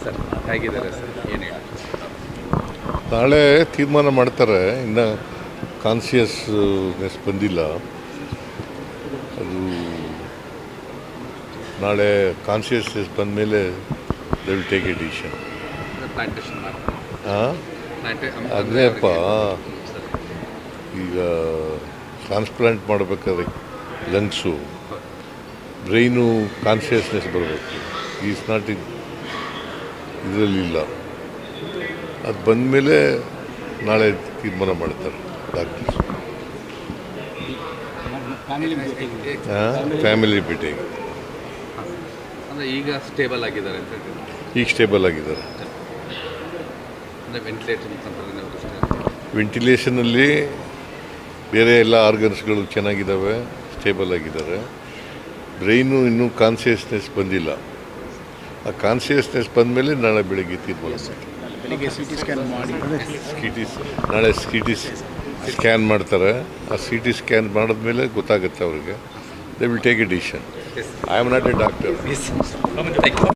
Sir ಹೇಗಿದ್ದಾರೆ sir ಏನು ಹೇಳಿ ನಾಳೆ ತೀರ್ಮಾನ ಮಾಡ್ತಾರೆ. ಇನ್ನು ಕಾನ್ಸಿಯಸ್ನೆಸ್ ಬಂದಿಲ್ಲ. ಅದು ನಾಳೆ ಕಾನ್ಸಿಯಸ್ನೆಸ್ ಬಂದ ಮೇಲೆ they will take a decision. Plantation ಹಾಂ ಅದೇಪ್ಪ, ಈಗ ಟ್ರಾನ್ಸ್ಪ್ಲಾಂಟ್ ಮಾಡಬೇಕಾದ್ರೆ ಲಂಗ್ಸು ಬ್ರೈನು ಕಾನ್ಷಿಯಸ್ನೆಸ್ ಬರಬೇಕು. ಈಸ್ ನಾಟ್ ಇದರಲ್ಲಿಲ್ಲ. ಅದು ಬಂದಮೇಲೆ ನಾಳೆ ತೀರ್ಮಾನ ಮಾಡ್ತಾರೆ ಡಾಕ್ಟರ್ಸ್. ಫ್ಯಾಮಿಲಿ ಭೇಟಿಗೆ ಅಂದರೆ ಈಗ ಸ್ಟೇಬಲ್ ಆಗಿದ್ದಾರೆ ಅಂತ ಹೇಳಿ. ಈಗ ಸ್ಟೇಬಲ್ ಆಗಿದ್ದಾರೆ. ವೆಂಟಿಲೇಷನಲ್ಲಿ ಬೇರೆ ಎಲ್ಲ ಆರ್ಗನ್ಸ್ಗಳು ಚೆನ್ನಾಗಿದ್ದಾವೆ, ಸ್ಟೇಬಲ್ ಆಗಿದ್ದಾರೆ. ಬ್ರೈನು ಇನ್ನೂ ಕಾನ್ಷಿಯಸ್ನೆಸ್ ಬಂದಿಲ್ಲ. ಆ ಕಾನ್ಷಿಯಸ್ನೆಸ್ ಬಂದಮೇಲೆ ನಾಳೆ ಬೆಳಗ್ಗೆ ತೀರ್ಮಾನ ನಾಳೆ ಸಿ ಟಿ ಸ್ಕ್ಯಾನ್ ಮಾಡ್ತಾರೆ. ಆ ಸಿ ಟಿ ಸ್ಕ್ಯಾನ್ ಮಾಡಿದ್ಮೇಲೆ ಗೊತ್ತಾಗುತ್ತೆ ಅವ್ರಿಗೆ. They will take a decision. I am not A doctor.